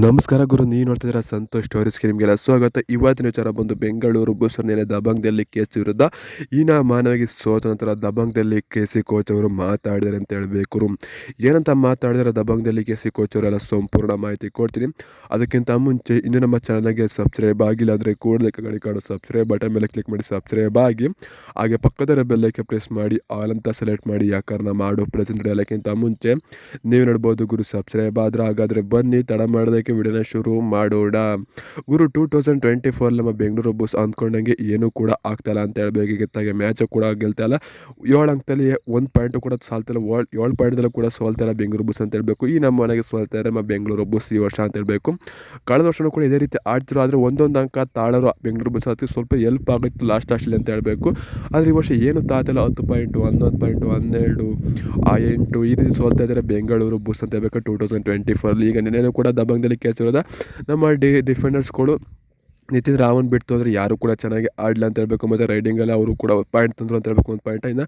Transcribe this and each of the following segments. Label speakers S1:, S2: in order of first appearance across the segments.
S1: ನಮಸ್ಕಾರ ಗುರು, ನೀವು ನೋಡ್ತಿದ್ದೀರಾ ಸಂತೋಷ್ ಸ್ಟೋರೀಸ್ಗೆ ನಿಮಗೆಲ್ಲ ಸ್ವಾಗತ. ಇವತ್ತಿನ ವಿಚಾರ ಬಂದು ಬೆಂಗಳೂರು ಬುಲ್ಸ್ ಮೇಲೆ ದಬಂಗ್ದಲ್ಲಿ ಕೇಸಿ ವಿರುದ್ಧ ಮಾನವಾಗಿ ಸೋತ ನಂತರ ದಬಂಗ್ದಲ್ಲಿ ಕೆಸಿ ಕೋಚ್ ಅವರು ಮಾತಾಡಿದ್ದಾರೆ ಅಂತ ಹೇಳಬೇಕು. ಏನಂತ ಮಾತಾಡಿದಾರೆ ದಬಂಗ್ದಲ್ಲಿ ಕೆಸಿ ಕೋಚ್ ಅವರೆಲ್ಲ ಸಂಪೂರ್ಣ ಮಾಹಿತಿ ಕೊಡ್ತೀನಿ. ಅದಕ್ಕಿಂತ ಮುಂಚೆ ಇನ್ನು ನಮ್ಮ ಚಾನಲ್ಗೆ ಸಬ್ಸ್ಕ್ರೈಬ್ ಆಗಿಲ್ಲ ಅಂದರೆ ಕೂಡಲೇ ಕಡೆ ಕಾಣೋ ಸಬ್ಸ್ಕ್ರೈಬ್ ಬಟನ್ ಮೇಲೆ ಕ್ಲಿಕ್ ಮಾಡಿ ಸಬ್ಸ್ಕ್ರೈಬ್ ಆಗಿ, ಹಾಗೆ ಪಕ್ಕದ ಬೆಲ್ಲೈಕೆ ಪ್ರೆಸ್ ಮಾಡಿ ಆಲ್ ಅಂತ ಸೆಲೆಕ್ಟ್ ಮಾಡಿ. ಯಾಕಂದ್ರೆ ಮಾಡೋ ಪ್ರೆಸೆಂಟ್ ಎಲ್ಲಕ್ಕಿಂತ ಮುಂಚೆ ನೀವು ನೋಡ್ಬೋದು ಗುರು. ಸಬ್ಸ್ಕ್ರೈಬ್ ಆದ್ರೆ ಹಾಗಾದರೆ ಬನ್ನಿ, ತಡ ಮಾಡೋದಕ್ಕೆ ವಿಡಿಯೋನ ಶುರು ಮಾಡೋಣ ಗುರು. 2024 ನಮ್ಮ ಬೆಂಗಳೂರು ಬುಲ್ಸ್ ಅಂದ್ಕೊಂಡಂಗೆ ಏನೂ ಕೂಡ ಆಗ್ತಾಯಿಲ್ಲ ಅಂತ ಹೇಳ್ಬೇಕಿತ್ತಾಗೆ. ಮ್ಯಾಚು ಕೂಡ ಗೆಲ್ತಾಯಿಲ್ಲ. 7 ಅಂಕದಲ್ಲಿ 1 ಪಾಯಿಂಟು ಕೂಡ ಸಾಲ್ತಿಲ್ಲ. 7 ಪಾಯಿಂಟ್ದಲ್ಲೂ ಕೂಡ ಸೋಲ್ತಾಯಿಲ್ಲ ಬೆಂಗಳೂರು ಬುಲ್ಸ್ ಅಂತ ಹೇಳ್ಬೇಕು. ಈ ನಮ್ಮ ಮನೆಗೆ ಸೋಲ್ತಾರೆ ನಮ್ಮ ಬೆಂಗಳೂರು ಬುಲ್ಸ್ ಈ ವರ್ಷ ಅಂತ ಹೇಳ್ಬೇಕು. ಕಳೆದ ವರ್ಷನೂ ಕೂಡ ಇದೇ ರೀತಿ ಆಡ್ತಿರು, ಆದರೆ ಒಂದೊಂದು ಅಂಕ ತಾಳರು ಬೆಂಗಳೂರು ಬುಲ್ಸ್ ಅದಕ್ಕೆ ಸ್ವಲ್ಪ ಹೆಲ್ಪ್ ಆಗಿತ್ತು ಲಾಸ್ಟಲ್ಲಿ ಅಂತ ಹೇಳಬೇಕು. ಆದರೆ ಈ ವರ್ಷ ಏನು ತಾತಿಲ್ಲ. 10 ಪಾಯಿಂಟು, 11 ಪಾಯಿಂಟು, 12, 8 ಈ ರೀತಿ ಸೋಲ್ತಾ ಇದ್ದಾರೆ ಬೆಂಗಳೂರು ಬುಲ್ಸ್ ಅಂತ ಹೇಳ್ಬೇಕು 2024. ಈಗ ನೆನ್ನೆ ಕೂಡ ದಬಂಗ್ದಲ್ಲಿ ಕೇಸ್ ಇರೋದ ನಮ್ಮ ಡಿಫೆಂಡರ್ಸ್ಗಳು ನಿತಿನ್ ರಾವನ್ ಬಿಟ್ಟು ಅಂದರೆ ಯಾರು ಕೂಡ ಚೆನ್ನಾಗಿ ಆಡಲಿಲ್ಲ ಅಂತ ಹೇಳಬೇಕು. ಮತ್ತು ರೈಡಿಂಗಲ್ಲಿ ಅವರು ಕೂಡ ಪಾಯಿಂಟ್ ತಂದರು ಅಂತ ಹೇಳಬೇಕು. 1 ಪಾಯಿಂಟ್. ಇನ್ನು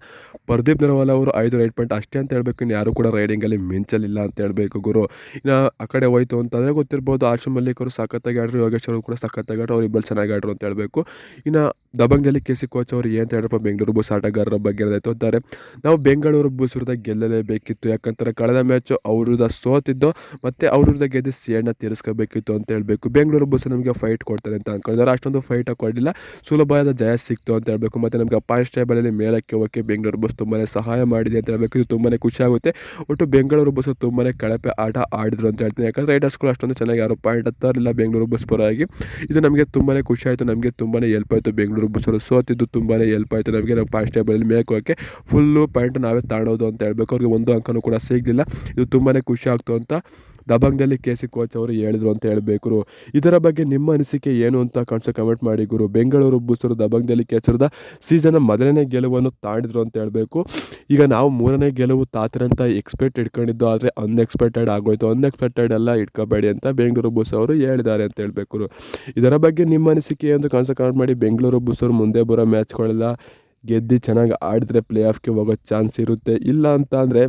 S1: ಪ್ರದೀಪ್ ನರವಾಲ ಅವರು 5 ರೈಡ್ ಪಾಯಿಂಟ್ ಅಷ್ಟೇ ಅಂತ ಹೇಳಬೇಕು. ಇನ್ನು ಯಾರು ಕೂಡ ರೈಡಿಂಗಲ್ಲಿ ಮಿಂಚಲಿಲ್ಲ ಅಂತ ಹೇಳಬೇಕು ಗುರು. ಇನ್ನು ಆ ಕಡೆ ಹೋಯ್ತು ಅಂತಂದರೆ ಗೊತ್ತಿರ್ಬೋದು, ಆಶು ಮಲ್ಲಿಕ್ ಅವರು ಸಖತ್ತಾಗಿ ಆಡ್ರು, ಯೋಗೇಶ್ ಅವರು ಕೂಡ ಸಖತ್ತಾಗಿ ಆಡ್ರು, ಅವ್ರು ಇಬ್ಬರು ಚೆನ್ನಾಗಿ ಆಡ್ರು ಅಂತ ಹೇಳಬೇಕು. ಇನ್ನು ದಬಂಗ್ದಲ್ಲಿ ಕೆಸಿ ಕೋಚ್ ಅವರು ಏನು ಹೇಳ್ರಪ್ಪ ಬೆಂಗಳೂರು ಬುಲ್ಸ್ ಆಟಗಾರರ ಬಗ್ಗೆ ಇರೋದಾಯ್ತು ಅಂತಾರೆ. ನಾವು ಬೆಂಗಳೂರು ಬುಲ್ಸ್ ವಿರುದ್ಧ ಗೆಲ್ಲಲೇಬೇಕಿತ್ತು, ಯಾಕಂತಾರೆ ಕಳೆದ ಮ್ಯಾಚು ಅವ್ರ ವಿರುದ್ಧ ಸೋತಿದ್ದು, ಮತ್ತು ಅವ್ರ ವಿರುದ್ಧ ಗೆದ್ದು ಸಿಯನ್ನು ತೀರಿಸ್ಕೋಬೇಕಿತ್ತು ಅಂತ ಹೇಳಬೇಕು. ಬೆಂಗಳೂರು ಬುಲ್ಸ್ ನಮಗೆ ಫೈಟ್ ಕೊಡ್ತಾರೆ ಅಂತ ಅಂದ್ಕೊಂಡಿದ್ದಾರೆ. ಅಷ್ಟೊಂದು ಫೈಟ್ ಕೊಡಲಿಲ್ಲ, ಸುಲಭವಾದ ಜಯ ಸಿಕ್ತು ಅಂತ ಹೇಳಬೇಕು. ಮತ್ತು ನಮಗೆ ಪಾಯಿಂಟ್ ಟೇಬಲಲ್ಲಿ ಮೇಲಕ್ಕೆ ಹೋಗೋಕ್ಕೆ ಬೆಂಗಳೂರು ಬುಲ್ಸ್ ತುಂಬಾ ಸಹಾಯ ಮಾಡಿದೆ ಅಂತ ಹೇಳಬೇಕು. ಇದು ತುಂಬಾ ಖುಷಿ ಆಗುತ್ತೆ. ಒಟ್ಟು ಬೆಂಗಳೂರು ಬುಲ್ಸ್ ತುಂಬಾ ಕಳಪೆ ಆಟ ಆಡಿದ್ರು ಅಂತ ಹೇಳ್ತೀನಿ. ಯಾಕಂದರೆ ರೈಡರ್ಸ್ಗಳು ಅಷ್ಟೊಂದು ಚೆನ್ನಾಗಿ ಯಾರು ಪಾಯಿಂಟ್ ತರಲಿಲ್ಲ ಬೆಂಗಳೂರು ಬುಲ್ಸ್ ಪರವಾಗಿ. ಇದು ನಮಗೆ ತುಂಬಾ ಖುಷಿ ಆಯಿತು, ನಮಗೆ ತುಂಬಾ ಹೆಲ್ಪ್ ಆಯಿತು. ಬೆಂಗಳೂರು ಬುಲ್ಸ್ ಅವರು ಸೋತಿದ್ದು ತುಂಬಾ ಹೆಲ್ಪ್ ಆಯಿತು ನಮಗೆ. ನಾವು ಪಾಯಿಂಟ್ ಟೇಬಲಲ್ಲಿ ಮೇಲಕ್ಕೆ ಹೋಗೋಕ್ಕೆ ಫುಲ್ಲು ಪಾಯಿಂಟ್ ನಾವೇ ತಾಣೋದು ಅಂತ ಹೇಳಬೇಕು. ಅವ್ರಿಗೆ ಒಂದು ಅಂಕನೂ ಕೂಡ ಸಿಗಲಿಲ್ಲ. ಇದು ತುಂಬಾ ಖುಷಿ ಆಗ್ತು ಅಂತ ದಬಂಗ್ದಲ್ಲಿ ಕೆಸಿ ಕೋಚ್ ಅವರು ಹೇಳಿದ್ರು ಅಂತ ಹೇಳಬೇಕು. ಇದರ ಬಗ್ಗೆ ನಿಮ್ಮ ಅನಿಸಿಕೆ ಏನು ಅಂತ ಕಮೆಂಟ್ ಮಾಡಿ ಗುರು. ಬೆಂಗಳೂರು ಬುಲ್ಸ್ ಅವರು ದಬಂಗ್ದಲ್ಲಿ ಕೇಸ್ ವಿರುದ್ಧ ಸೀಸನ್ನ ಮೊದಲನೇ ಗೆಲುವನ್ನು ತಾಂಡಿದ್ರು ಅಂತ ಹೇಳಬೇಕು. ಈಗ ನಾವು 3ನೇ ಗೆಲುವು ತಾತರಂತ ಎಕ್ಸ್ಪೆಕ್ಟ್ ಇಟ್ಕೊಂಡಿದ್ದು, ಆದರೆ ಅನ್ಎಕ್ಸ್ಪೆಕ್ಟೆಡ್ ಆಗೋಯ್ತು. ಅನ್ಎಕ್ಸ್ಪೆಕ್ಟೆಡ್ ಎಲ್ಲ ಇಟ್ಕೋಬೇಡಿ ಅಂತ ಬೆಂಗಳೂರು ಬುಲ್ಸ್ ಅವರು ಹೇಳಿದ್ದಾರೆ ಅಂತ ಹೇಳಬೇಕು. ಇದರ ಬಗ್ಗೆ ನಿಮ್ಮ ಅನಿಸಿಕೆ ಎಂದು ಕಮೆಂಟ್ ಮಾಡಿ. ಬೆಂಗಳೂರು ಬುಲ್ಸ್ ಅವರು ಮುಂದೆ ಬರೋ ಮ್ಯಾಚ್ಗಳೆಲ್ಲ ಗೆದ್ದು ಚೆನ್ನಾಗಿ ಆಡಿದ್ರೆ ಪ್ಲೇ ಆಫ್ಗೆ ಹೋಗೋ ಚಾನ್ಸ್ ಇರುತ್ತೆ. ಇಲ್ಲ ಅಂತ ಅಂದರೆ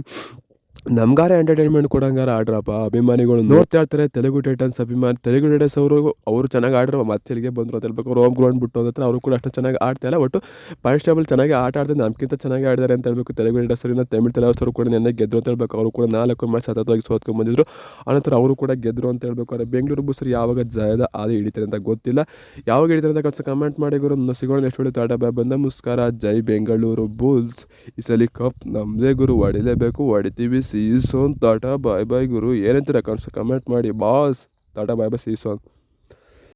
S1: ನಮ್ಗಾರೆ ಎಂಟರ್ಟೈನ್ಮೆಂಟ್ ಕೊಡಂಗಾರ ಆಡ್ರಪ್ಪ. ಅಭಿಮಾನಿಗಳು ನೋಡ್ತಾ ಇರ್ತಾರೆ ತೆಲುಗು ಟೈಟನ್ಸ್ ತೆಲುಗು ಟೈಟನ್ಸ್ ಅವರು ಚೆನ್ನಾಗಿ ಆಡ್ರು, ಮತ್ತೆ ಇಲ್ಲಿಗೆ ಬಂದರು ಅಂತ ಹೇಳ್ಬೇಕು. ಅವ್ರು ಹೋಮ್ ಗ್ರೌಂಡ್ ಬಿಟ್ಟು ಹೋದ್ರೆ ಅವರು ಕೂಡ ಅಷ್ಟು ಚೆನ್ನಾಗಿ ಆಡ್ತಾಯಿಲ್ಲ. ಒಟ್ಟು ಪಾಯಿಂಟ್ ಟೇಬಲ್ ಚೆನ್ನಾಗಿ ಆಟ ಆಡ್ತಾರೆ, ನಮ್ಗಿಂತ ಚೆನ್ನಾಗಿ ಆಡಿದ್ದಾರೆ ಅಂತ ಹೇಳ್ಬೇಕು. ತೆಲುಗು ಟೈಟನ್ಸ್ ತಮಿಳ್ ತಲೆವಸರು ಕೂಡ ನೆನ್ನೆ ಗೆದ್ದರು ಅಂತ ಹೇಳ್ಬೇಕು. ಅವರು ಕೂಡ 4 ಮ್ಯಾಚ್ ಸತತವಾಗಿ ಸೋತ್ಕೊಂಡು ಬಂದಿದ್ರು, ಆನಂತರ ಅವರು ಕೂಡ ಗೆದ್ದರು ಅಂತ ಹೇಳ್ಬೇಕು. ಆದರೆ ಬೆಂಗಳೂರು ಬುಲ್ಸ್ ಯಾವಾಗ ಜಯದ ಹಾದಿ ಹಿಡಿತಾರೆ ಅಂತ ಗೊತ್ತಿಲ್ಲ. ಯಾವಾಗ ಹಿಡಿತಾರೆ ಅಂತ ಕಮೆಂಟ್ ಮಾಡಿ ಗುರು. ಸಿಗೋಣ ನೆಕ್ಸ್ಟ್ ವಿಡಿಯೋ. ಟಾಟಾ ಬಾಯ್, ಬಂದ ನಮಸ್ಕಾರ. ಜೈ ಬೆಂಗಳೂರು ಬುಲ್ಸ್. ಈ ಸಲ ಕಪ್ ನಮ್ಮದೇ ಗುರು, ಹೊಡಿಲೇಬೇಕು, ಹೊಡಿತೀವಿ. See you soon. Tata bye bye ಗುರು. ಏನಂತೀರ ಕಮೆಂಟ್ ಮಾಡಿ boss. Tata bye bye, see you soon.